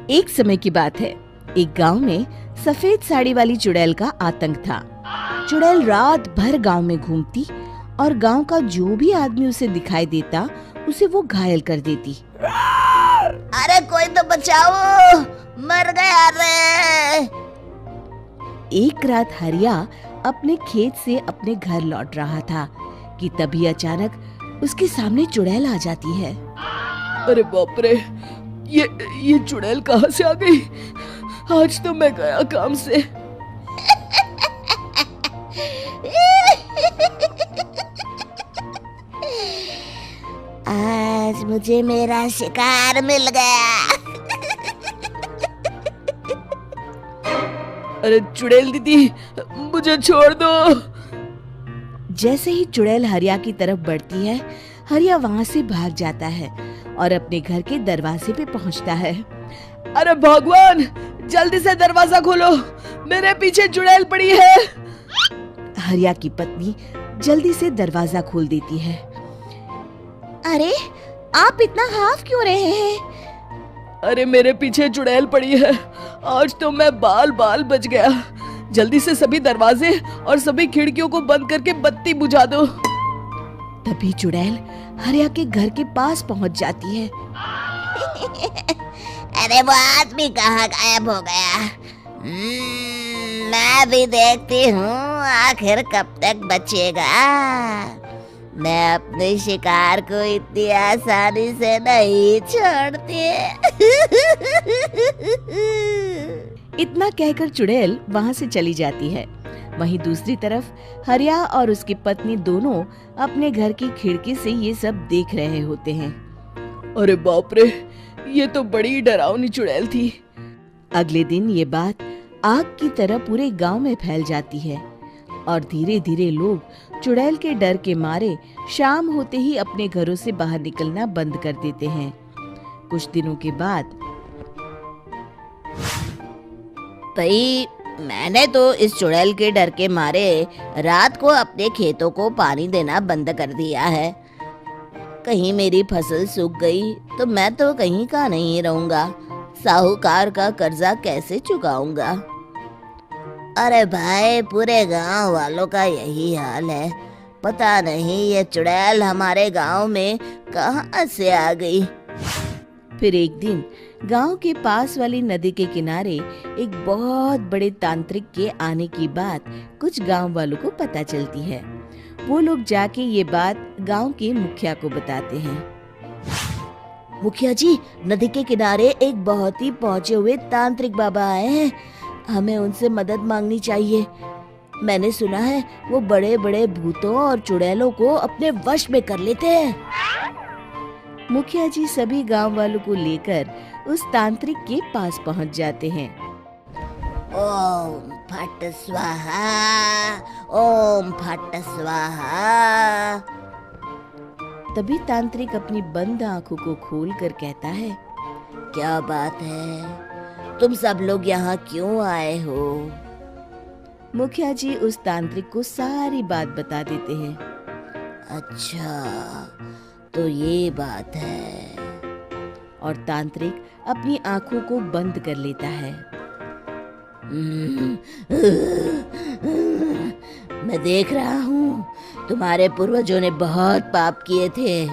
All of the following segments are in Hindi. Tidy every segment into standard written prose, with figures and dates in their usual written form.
एक समय की बात है। एक गांव में सफेद साड़ी वाली चुड़ैल का आतंक था। चुड़ैल रात भर गांव में घूमती और गांव का जो भी आदमी उसे दिखाई देता उसे वो घायल कर देती। अरे कोई तो बचाओ, मर गया रे। एक रात हरिया अपने खेत से अपने घर लौट रहा था कि तभी अचानक उसके सामने चुड़ैल आ जाती है। अरे बाप रे, ये चुड़ैल कहाँ से आ गई? आज तो मैं गया काम से। आज मुझे मेरा शिकार मिल गया। अरे चुड़ैल दीदी, मुझे छोड़ दो। जैसे ही चुड़ैल हरिया की तरफ बढ़ती है, हरिया वहाँ से भाग जाता है और अपने घर के दरवाजे पे पहुँचता है। अरे भगवान, जल्दी से दरवाजा खोलो, मेरे पीछे चुड़ैल पड़ी है। हरिया की पत्नी जल्दी से दरवाजा खोल देती है। अरे आप इतना हाफ क्यों रहे हैं? अरे मेरे पीछे चुड़ैल पड़ी है, आज तो मैं बाल बाल बच गया। जल्दी से सभी दरवाजे और सभी खिड़कियों को बंद करके बत्ती बुझा दो। तभी चुड़ैल हरिया के घर के पास पहुंच जाती है। अरे वो आदमी कहाँ गायब हो गया? मैं भी देखती हूँ आखिर कब तक बचेगा। मैं अपने शिकार को इतनी आसानी से नहीं छोड़ती। इतना कहकर चुड़ैल वहाँ से चली जाती है। वहीं दूसरी तरफ हरिया और उसकी पत्नी दोनों अपने घर की खिड़की से ये सब देख रहे होते हैं। अरे बाप रे, ये तो बड़ी डरावनी चुड़ैल थी। अगले दिन ये बात आग की तरह पूरे गांव में फैल जाती है और धीरे धीरे लोग चुड़ैल के डर के मारे शाम होते ही अपने घरों से बाहर निकलना बंद कर देते हैं। कुछ दिनों के बाद भाई, मैंने तो इस चुड़ैल के डर के मारे रात को अपने खेतों को पानी देना बंद कर दिया है। कहीं मेरी फसल सूख गई तो मैं तो कहीं का नहीं रहूंगा। साहूकार का कर्जा कैसे चुकाऊंगा? अरे भाई, पूरे गांव वालों का यही हाल है। पता नहीं ये चुड़ैल हमारे गांव में कहां से आ गई। फिर एक दिन गांव के पास वाली नदी के किनारे एक बहुत बड़े तांत्रिक के आने की बात कुछ गांव वालों को पता चलती है। वो लोग जाके ये बात गांव के मुखिया को बताते हैं। मुखिया जी, नदी के किनारे एक बहुत ही पहुंचे हुए तांत्रिक बाबा आए हैं। हमें उनसे मदद मांगनी चाहिए। मैंने सुना है वो बड़े बड़े भूतों और चुड़ैलों को अपने वश में कर लेते हैं। मुखिया जी सभी गांव वालों को लेकर उस तांत्रिक के पास पहुंच जाते हैं। ओम फट स्वाहा, ओम फट स्वाहा। तभी तांत्रिक अपनी बंद आंखों को खोलकर कहता है, क्या बात है? तुम सब लोग यहाँ क्यों आए हो? मुखिया जी उस तांत्रिक को सारी बात बता देते हैं। अच्छा, तो ये बात है। और तांत्रिक अपनी आंखों को बंद कर लेता है। मैं देख रहा हूँ तुम्हारे पूर्वजों ने बहुत पाप किए थे,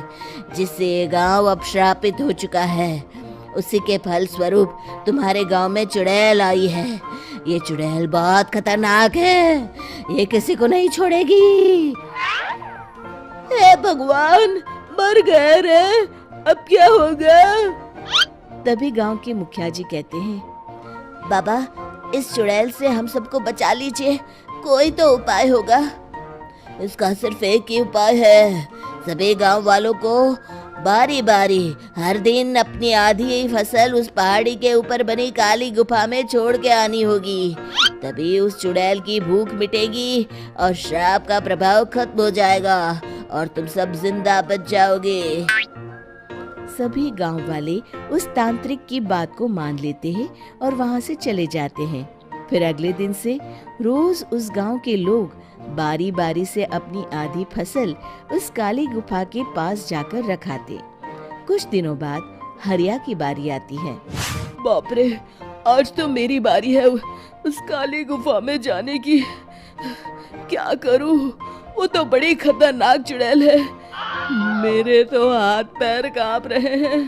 जिससे ये गांव अब श्रापित हो चुका है। उसी के फल स्वरूप तुम्हारे गांव में चुड़ैल आई है। ये चुड़ैल बहुत खतरनाक है, ये किसी को नहीं छोड़ेगी। हे भगवान, मर गए रे, अब क्या होगा? तभी गांव के मुखिया जी कहते हैं, बाबा, इस चुड़ैल से हम सबको बचा लीजिए। कोई तो उपाय होगा। इसका सिर्फ एक ही उपाय है। सभी गांव वालों को बारी बारी हर दिन अपनी आधी फसल उस पहाड़ी के ऊपर बनी काली गुफा में छोड़ के आनी होगी। तभी उस चुड़ैल की भूख मिटेगी और श्राप का प्रभाव खत्म हो जाएगा और तुम सब जिंदा बच जाओगे। सभी गांव वाले उस तांत्रिक की बात को मान लेते हैं और वहां से चले जाते हैं। फिर अगले दिन से रोज उस गांव के लोग बारी बारी से अपनी आधी फसल उस काली गुफा के पास जाकर रखाते। कुछ दिनों बाद हरिया की बारी आती है। बाप रे, आज तो मेरी बारी है उस काली गुफा में जाने की। क्या करूं? वो तो बड़ी खतरनाक चुड़ैल है। मेरे तो हाथ पैर कांप रहे हैं।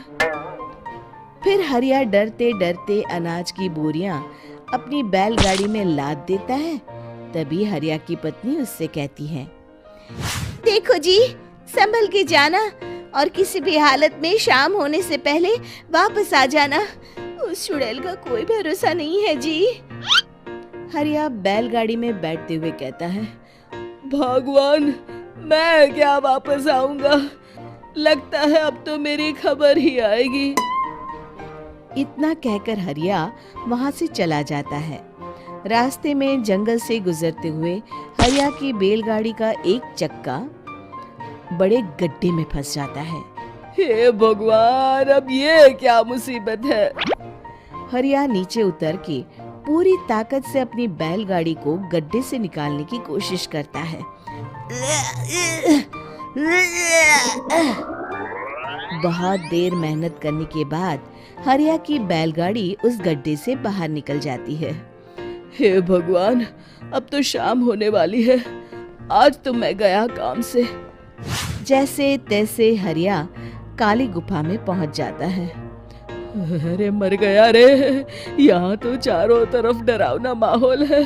फिर हरिया डरते डरते अनाज की बोरियां अपनी बैलगाड़ी में लाद देता है। तभी हरिया की पत्नी उससे कहती है, देखो जी, संभल के जाना और किसी भी हालत में शाम होने से पहले वापस आ जाना। उस चुड़ैल का कोई भरोसा नहीं है जी। हरिया बैलगाड़ी में बैठते हुए कहता है, भगवान, मैं क्या वापस आऊंगा? लगता है अब तो मेरी खबर ही आएगी। इतना कहकर हरिया वहां से चला जाता है। रास्ते में जंगल से गुजरते हुए हरिया की बैलगाड़ी का एक चक्का बड़े गड्ढे में फंस जाता है। हे भगवान, अब ये क्या मुसीबत है? हरिया नीचे उतर के पूरी ताकत से अपनी बैलगाड़ी को गड्ढे से निकालने की कोशिश करता है। बहुत देर मेहनत करने के बाद हरिया की बैलगाड़ी उस गड्ढे से बाहर निकल जाती है। हे भगवान, अब तो शाम होने वाली है। आज तो मैं गया काम से। जैसे तैसे हरिया काली गुफा में पहुंच जाता है। अरे मर गया रे, यहाँ तो चारों तरफ डरावना माहौल है।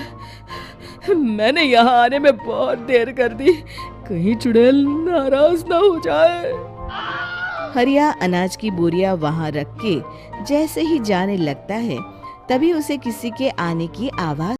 मैंने यहाँ आने में बहुत देर कर दी, कहीं चुड़ैल नाराज ना हो जाए। हरिया अनाज की बोरियां वहां रख के जैसे ही जाने लगता है, तभी उसे किसी के आने की आवाज